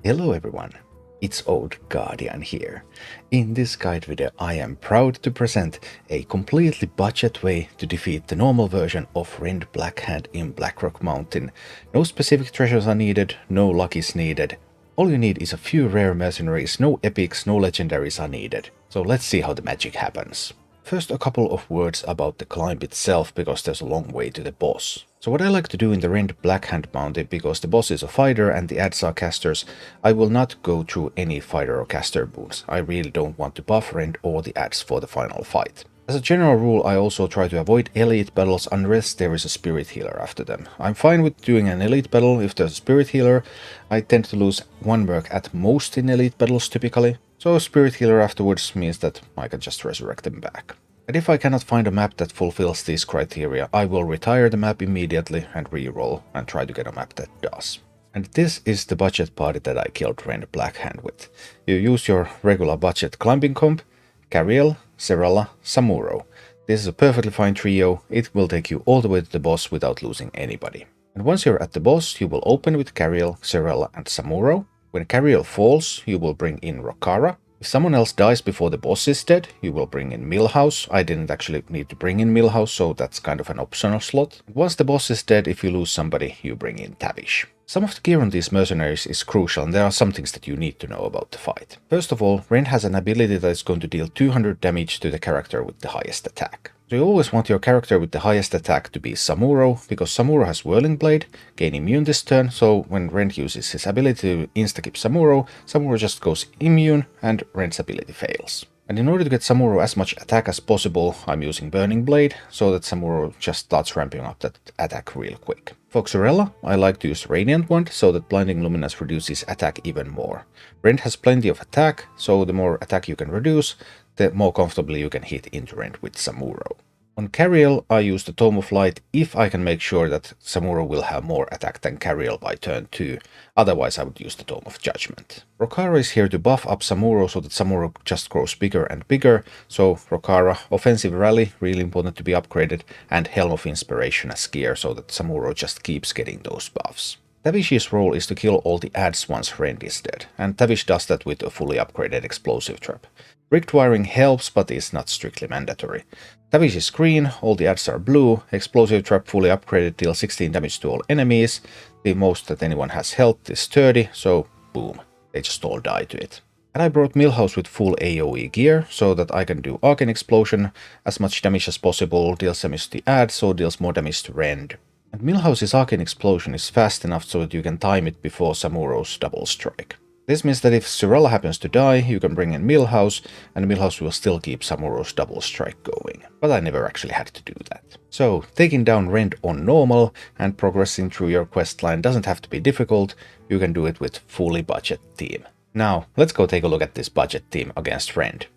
Hello everyone, it's Old Guardian here. In this guide video I am proud to present a completely budget way to defeat the normal version of Rend Blackhand in Blackrock Mountain. No specific treasures are needed, no luck is needed. All you need is a few rare mercenaries, no epics, no legendaries are needed. So let's see how the magic happens. First, a couple of words about the climb itself, because there's a long way to the boss. So what I like to do in the Rend Blackhand Mountain, because the boss is a fighter and the adds are casters, I will not go through any fighter or caster boons. I really don't want to buff Rend or the adds for the final fight. As a general rule, I also try to avoid elite battles unless there is a spirit healer after them. I'm fine with doing an elite battle if there's a spirit healer. I tend to lose one merc at most in elite battles typically. So a spirit healer afterwards means that I can just resurrect them back. And if I cannot find a map that fulfills these criteria, I will retire the map immediately and reroll and try to get a map that does. And this is the budget party that I killed Rend Blackhand with. You use your regular budget climbing comp, Cariel, Serella, Samuro. This is a perfectly fine trio. It will take you all the way to the boss without losing anybody. And once you're at the boss, you will open with Cariel, Serella and Samuro. When Cariel falls, you will bring in Rokara. If someone else dies before the boss is dead, you will bring in Millhouse. I didn't actually need to bring in Millhouse, so that's kind of an optional slot. Once the boss is dead, if you lose somebody, you bring in Tavish. Some of the gear on these mercenaries is crucial, and there are some things that you need to know about the fight. First of all, Rend has an ability that is going to deal 200 damage to the character with the highest attack. So you always want your character with the highest attack to be Samuro, because Samuro has Whirling Blade, gain immune this turn, so when Rend uses his ability to insta-keep Samuro, Samuro just goes immune and Rend's ability fails. And in order to get Samuro as much attack as possible, I'm using Burning Blade, so that Samuro just starts ramping up that attack real quick. For Xurella, I like to use Radiant Wand, so that Blinding Luminous reduces attack even more. Rend has plenty of attack, so the more attack you can reduce, the more comfortably you can hit into Rend with Samuro. On Cariel, I use the Tome of Light if I can make sure that Samuro will have more attack than Cariel by turn 2, otherwise I would use the Tome of Judgment. Rokara is here to buff up Samuro so that Samuro just grows bigger and bigger, so Rokara, Offensive Rally, really important to be upgraded, and Helm of Inspiration as gear so that Samuro just keeps getting those buffs. Tavish's role is to kill all the adds once Rend is dead, and Tavish does that with a fully upgraded Explosive Trap. Bricked wiring helps, but is not strictly mandatory. Tavish is green, all the adds are blue, Explosive Trap fully upgraded deals 16 damage to all enemies, the most that anyone has health is 30, so boom, they just all die to it. And I brought Millhouse with full AoE gear, so that I can do Arcane Explosion, as much damage as possible, deals damage to the adds, so deals more damage to Rend. And Millhouse's Arcane Explosion is fast enough so that you can time it before Samuro's double strike. This means that if Serella happens to die, you can bring in Millhouse, and Millhouse will still keep Samuro's double strike going. But I never actually had to do that. So, taking down Rend on normal and progressing through your questline doesn't have to be difficult, you can do it with fully budget team. Now, let's go take a look at this budget team against Rend.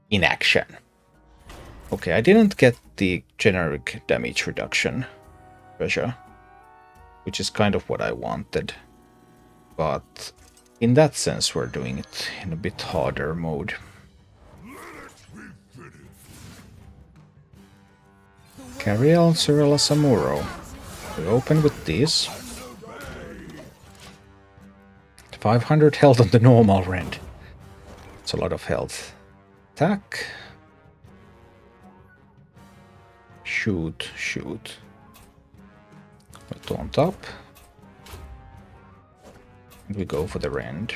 In action. Okay, I didn't get the generic damage reduction treasure, which is kind of what I wanted. But in that sense, we're doing it in a bit harder mode. Cariel, Serella, Samuro. We open with these. 500 health on the normal Rend. It's a lot of health. Attack. Shoot, shoot. Taunt up. And we go for the Rend.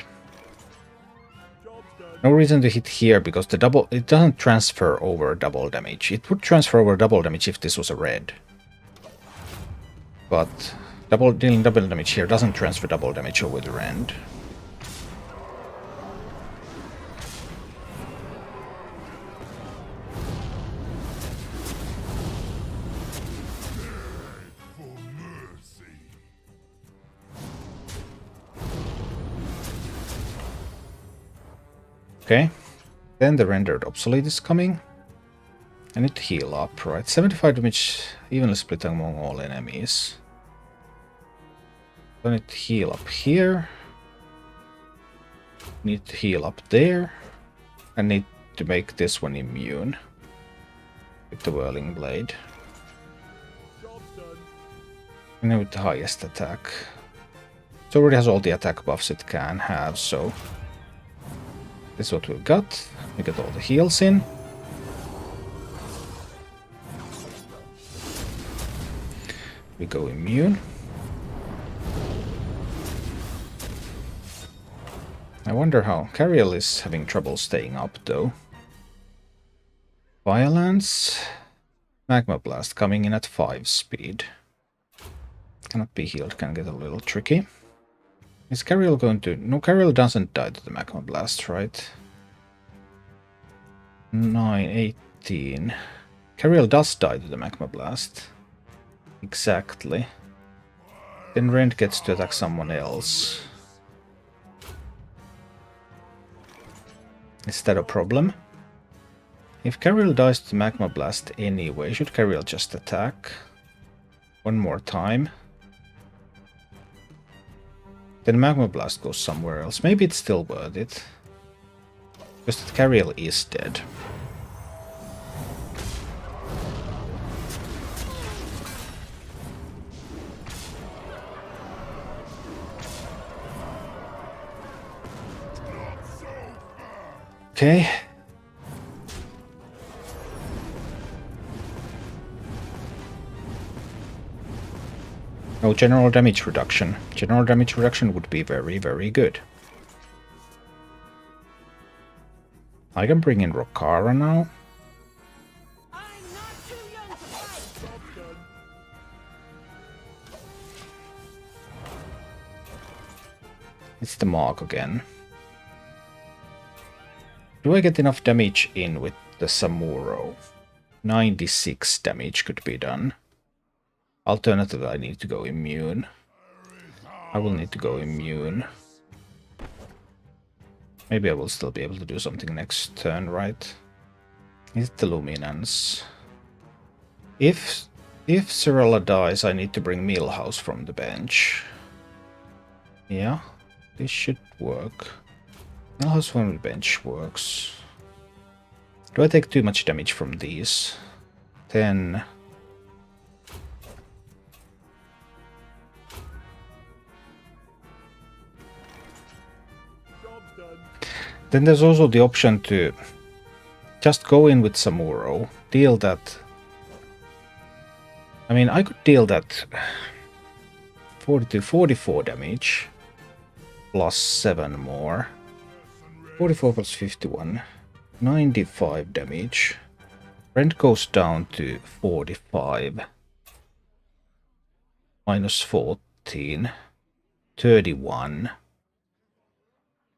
No reason to hit here because the double, it doesn't transfer over double damage. It would transfer over double damage if this was a red. But dealing double damage here doesn't transfer double damage over the Rend. Okay, then the Rendered Obsolete is coming. I need to heal up, right? 75 damage evenly split among all enemies. I need to heal up here. Need to heal up there. I need to make this one immune with the Whirling Blade. And then with the highest attack. It already has all the attack buffs it can have, so this is what we've got. We get all the heals in. We go immune. I wonder how Cariel is having trouble staying up, though. Violence. Magma Blast coming in at 5 speed. Cannot be healed, can get a little tricky. Is Cariel going to... No, Cariel doesn't die to the Magma Blast, right? 9, 18... Cariel does die to the Magma Blast. Exactly. Then Rend gets to attack someone else. Is that a problem? If Cariel dies to the Magma Blast anyway, should Cariel just attack? One more time. Then Magma Blast goes somewhere else. Maybe it's still worth it. Because Cariel is dead. Okay. No general damage reduction. General damage reduction would be very, very good. I can bring in Rokara now. It's the Mark again. Do I get enough damage in with the Samuro? 96 damage could be done. Alternatively, I need to go immune. I will need to go immune. Maybe I will still be able to do something next turn, right? Is it the Luminance? If Cyrilla dies, I need to bring Millhouse from the bench. Yeah, this should work. Millhouse from the bench works. Do I take too much damage from these? 10. Then there's also the option to just go in with Samuro, deal that. I mean, I could deal that 44 damage plus 7 more. 44 plus 51, 95 damage. Rend goes down to 45. Minus 14, 31.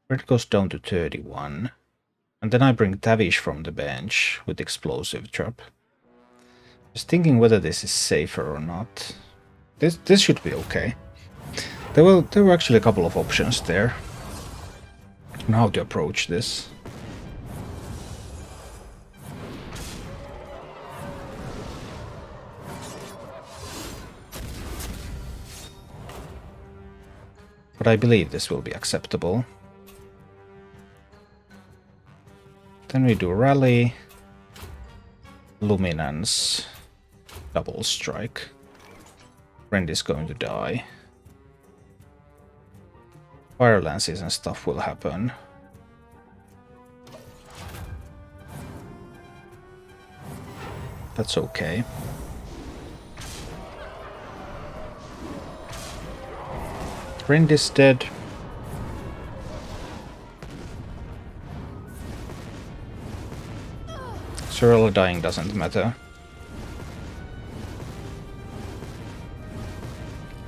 Rend goes down to 31. And then I bring Tavish from the bench with Explosive Trap. Just thinking whether this is safer or not. This should be okay. There were actually a couple of options there on how to approach this. But I believe this will be acceptable. Then we do Rally, Luminance, Double Strike. Rend is going to die. Fire Lances and stuff will happen. That's okay. Rend is dead. Cyrilla dying doesn't matter.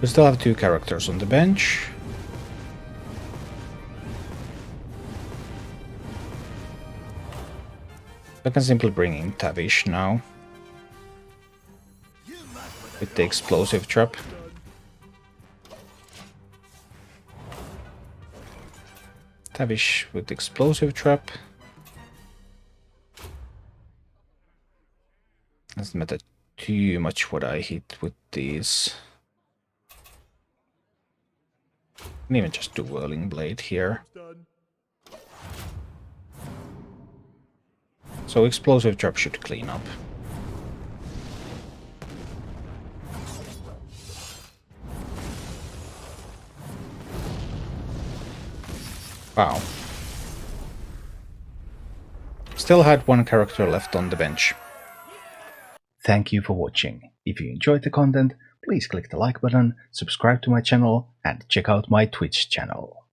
We still have 2 characters on the bench. I can simply bring in Tavish now. With the Explosive Trap. Tavish with the Explosive Trap. Doesn't matter too much what I hit with these. I can even just do Whirling Blade here. So Explosive Trap should clean up. Wow. Still had one character left on the bench. Thank you for watching. If you enjoyed the content, please click the like button, subscribe to my channel, and check out my Twitch channel.